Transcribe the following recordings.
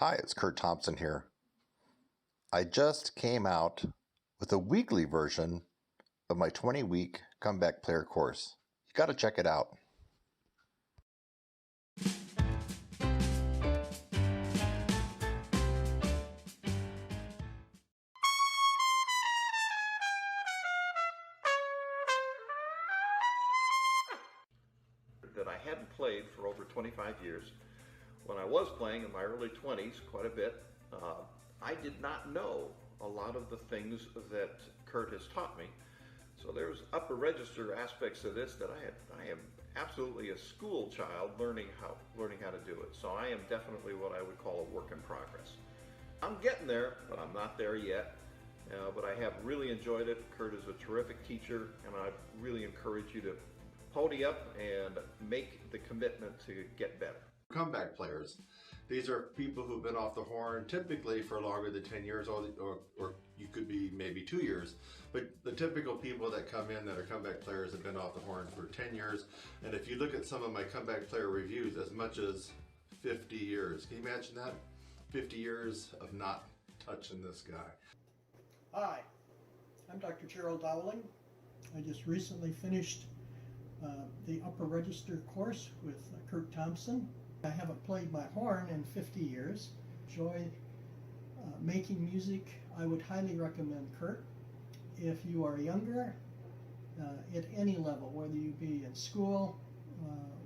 Hi, it's Thompson here. I just came out with a weekly version of my 20-week comeback player course. You got to check it out. That I hadn't played for over 25 years. When I was playing in my early 20s, quite a bit, I did not know a lot of the things that Kurt has taught me. So there's upper register aspects of this that I am absolutely a school child learning how to do it. So I am definitely what I would call a work in progress. I'm getting there, but I'm not there yet. But I have really enjoyed it. Kurt is a terrific teacher, and I really encourage you to pony up and make the commitment to get better. Comeback players. These are people who've been off the horn typically for longer than 10 years, or you could be maybe 2 years. But the typical people that come in that are comeback players have been off the horn for 10 years. And if you look at some of my comeback player reviews, as much as 50 years. Can you imagine that? 50 years of not touching this guy. Hi, I'm Dr. Gerald Dowling. I just recently finished the upper register course with Kurt Thompson. I haven't played my horn in 50 years. Enjoy making music. I would highly recommend Kurt. If you are younger, at any level, whether you be in school,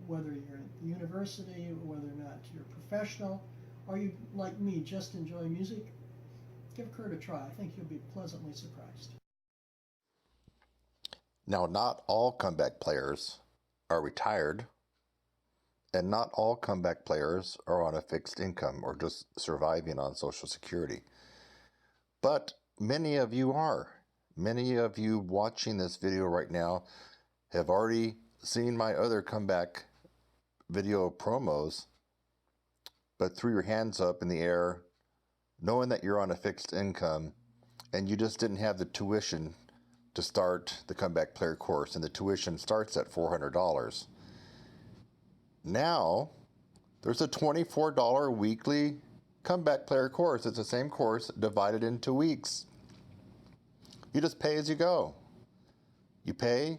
whether you're at the university, whether or not you're professional, or you, like me, just enjoy music, give Kurt a try. I think you'll be pleasantly surprised. Now, not all comeback players are retired, and not all comeback players are on a fixed income or just surviving on Social Security. But many of you are. Many of you watching this video right now have already seen my other comeback video promos, but threw your hands up in the air knowing that you're on a fixed income and you just didn't have the tuition to start the comeback player course, and the tuition starts at $400. Now, there's a $24 weekly comeback player course. It's the same course divided into weeks. You just pay as you go. You pay,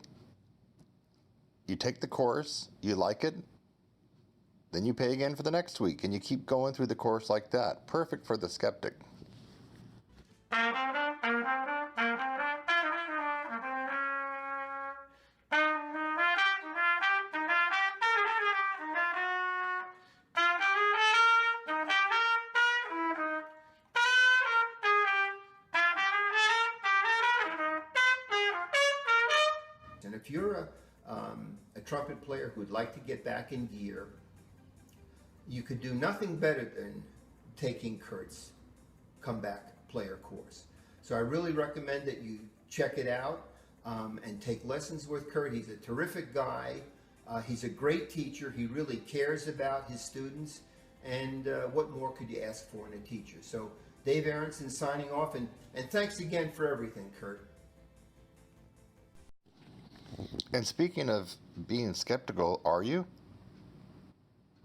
you take the course, you like it, then you pay again for the next week, and you keep going through the course like that. Perfect for the skeptic. And if you're a trumpet player who would like to get back in gear, you could do nothing better than taking Kurt's comeback player course. So I really recommend that you check it out and take lessons with Kurt. He's a terrific guy. He's a great teacher. He really cares about his students. And what more could you ask for in a teacher? So Dave Aronson signing off, and thanks again for everything, Kurt. And speaking of being skeptical, are you?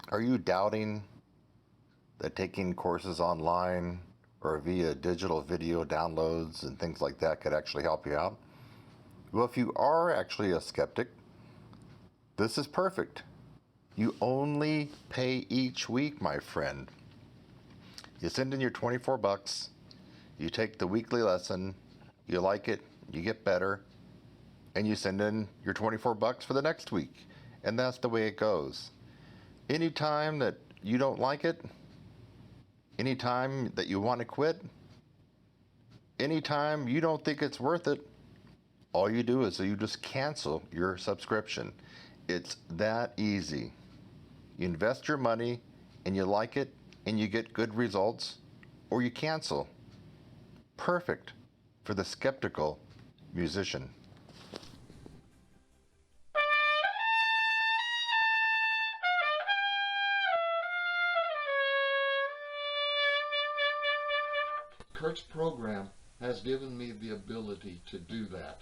Are you doubting that taking courses online or via digital video downloads and things like that could actually help you out? Well, if you are actually a skeptic, this is perfect. You only pay each week, my friend. You send in your 24 bucks, you take the weekly lesson, you like it, you get better, and you send in your 24 bucks for the next week. And that's the way it goes. Anytime that you don't like it, anytime that you want to quit, anytime you don't think it's worth it, all you do is you just cancel your subscription. It's that easy. You invest your money and you like it and you get good results, or you cancel. Perfect for the skeptical musician. Kurt's program has given me the ability to do that.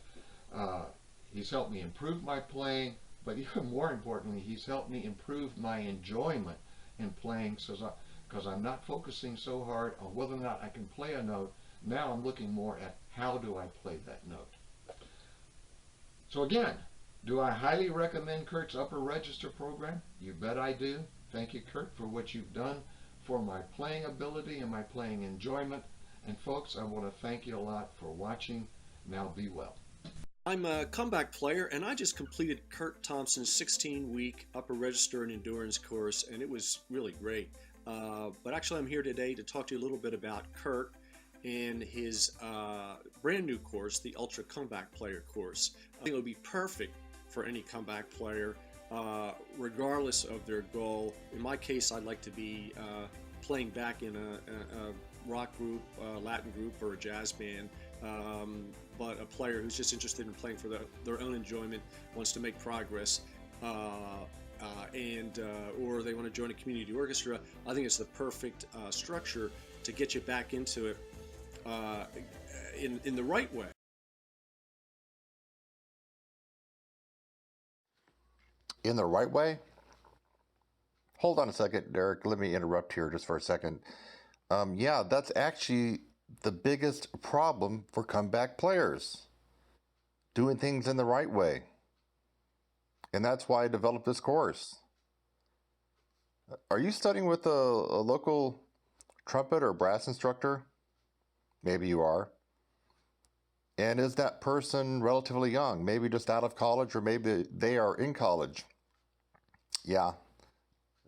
He's helped me improve my playing, but even more importantly, he's helped me improve my enjoyment in playing, so because I'm not focusing so hard on whether or not I can play a note. Now I'm looking more at how do I play that note. So again, do I highly recommend Kurt's upper register program? You bet I do. Thank you, Kurt, for what you've done for my playing ability and my playing enjoyment. And folks, I want to thank you a lot for watching. Now be well. I'm a comeback player, and I just completed Kurt Thompson's 16-week upper register and endurance course, and it was really great. But actually, I'm here today to talk to you a little bit about Kurt and his brand new course, the Ultra Comeback Player course. I think it would be perfect for any comeback player, regardless of their goal. In my case, I'd like to be playing back in a rock group, Latin group, or a jazz band. But a player who's just interested in playing for their own enjoyment, wants to make progress, or they want to join a community orchestra. I think it's the perfect structure to get you back into it in the right way. In the right way? Hold on a second, Derek. Let me interrupt here just for a second. Yeah, that's actually the biggest problem for comeback players. Doing things in the right way. And that's why I developed this course. Are you studying with a local trumpet or brass instructor? Maybe you are. And is that person relatively young? Maybe just out of college, or maybe they are in college? Yeah.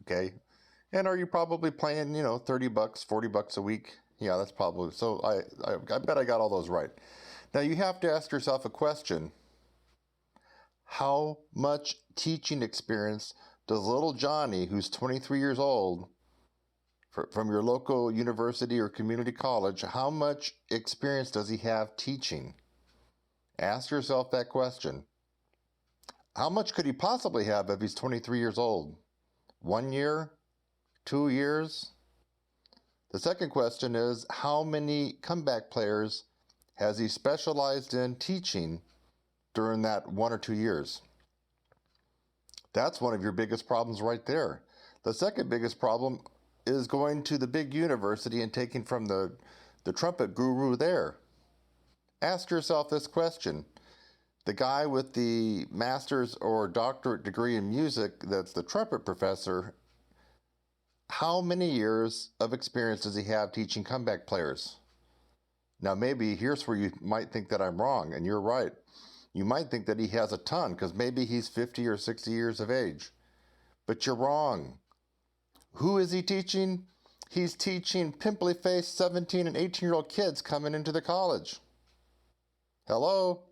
Okay. And are you probably playing, $30, $40 a week? Yeah, that's probably, so I bet I got all those right. Now you have to ask yourself a question. How much teaching experience does little Johnny, who's 23 years old, from your local university or community college, how much experience does he have teaching? Ask yourself that question. How much could he possibly have if he's 23 years old? 1 year? 2 years? The second question is, how many comeback players has he specialized in teaching during that 1 or 2 years? That's one of your biggest problems right there. The second biggest problem is going to the big university and taking from the trumpet guru there. Ask yourself this question. The guy with the master's or doctorate degree in music that's the trumpet professor, how many years of experience does he have teaching comeback players? Now maybe here's where you might think that I'm wrong, and you're right. You might think that he has a ton, because maybe he's 50 or 60 years of age. But you're wrong. Who is he teaching? He's teaching pimply-faced 17 and 18-year-old kids coming into the college. Hello?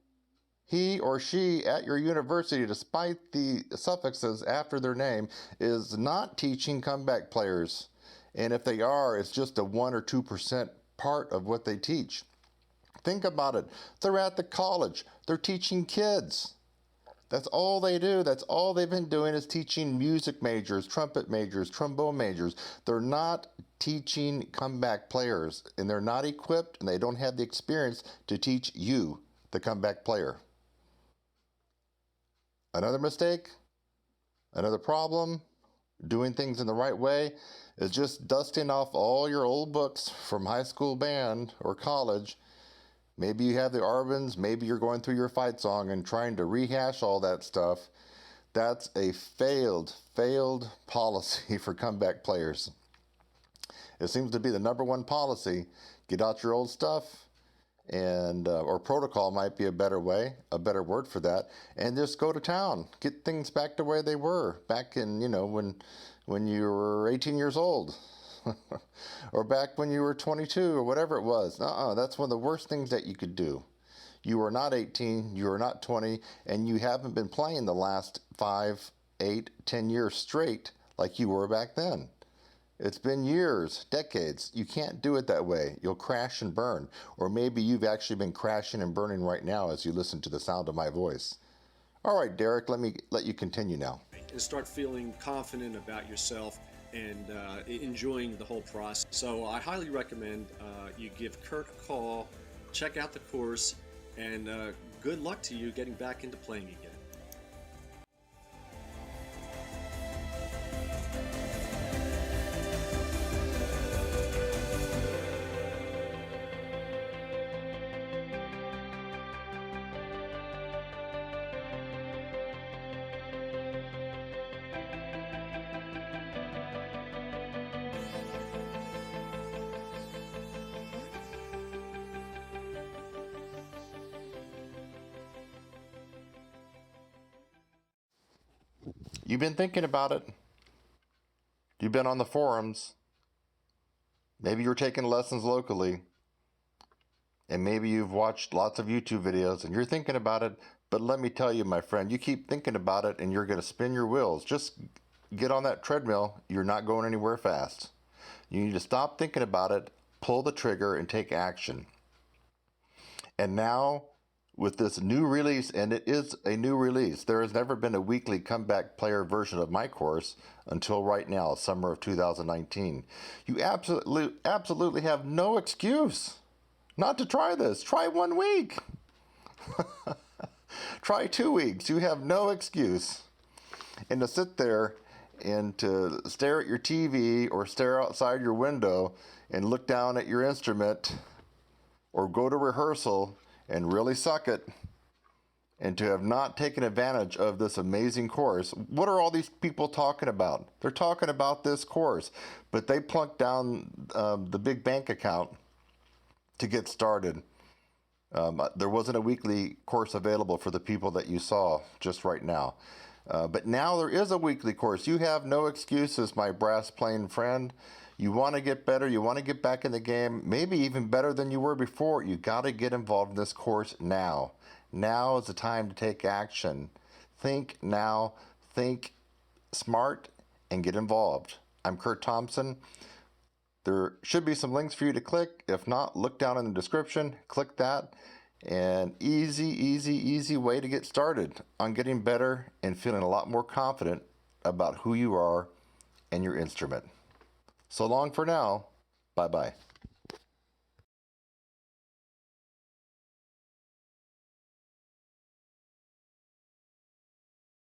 He or she at your university, despite the suffixes after their name, is not teaching comeback players. And if they are, it's just a 1 or 2% part of what they teach. Think about it. They're at the college. They're teaching kids. That's all they do. That's all they've been doing is teaching music majors, trumpet majors, trombone majors. They're not teaching comeback players, and they're not equipped, and they don't have the experience to teach you, the comeback player. Another mistake, another problem, doing things in the right way is just dusting off all your old books from high school band or college. Maybe you have the Arvins, maybe you're going through your fight song and trying to rehash all that stuff. That's a failed policy for comeback players. It seems to be the #1 policy. Get out your old stuff, and or protocol might be a better word for that, and just go to town. Get things back to where they were back in, when you were 18 years old. Or back when you were 22 or whatever it was. That's one of the worst things that you could do. You are not 18, you are not 20, and you haven't been playing the last 5, 8, 10 years straight like you were back then. It's been years, decades. You can't do it that way. You'll crash and burn. Or maybe you've actually been crashing and burning right now as you listen to the sound of my voice. All right, Derek, let me let you continue now. And start feeling confident about yourself and enjoying the whole process. So I highly recommend you give Kurt a call, check out the course, and good luck to you getting back into playing again. You've been thinking about it. You've been on the forums. Maybe you're taking lessons locally. And maybe you've watched lots of YouTube videos and you're thinking about it. But let me tell you, my friend, you keep thinking about it and you're going to spin your wheels. Just get on that treadmill. You're not going anywhere fast. You need to stop thinking about it, pull the trigger, and take action. And now, with this new release, and it is a new release, there has never been a weekly comeback player version of my course until right now, summer of 2019. You absolutely have no excuse not to try this. Try 1 week. Try 2 weeks. You have no excuse. And to sit there and to stare at your TV or stare outside your window and look down at your instrument or go to rehearsal and really suck it, and to have not taken advantage of this amazing course. What are all these people talking about? They're talking about this course, but they plunked down the big bank account to get started. There wasn't a weekly course available for the people that you saw just right now. But now there is a weekly course. You have no excuses, my brass playing friend. You want to get better. You want to get back in the game, maybe even better than you were before. You got to get involved in this course now. Now is the time to take action. Think now, think smart, and get involved. I'm Kurt Thompson. There should be some links for you to click. If not, look down in the description, click that. And easy way to get started on getting better and feeling a lot more confident about who you are and your instrument. So long for now. Bye-bye.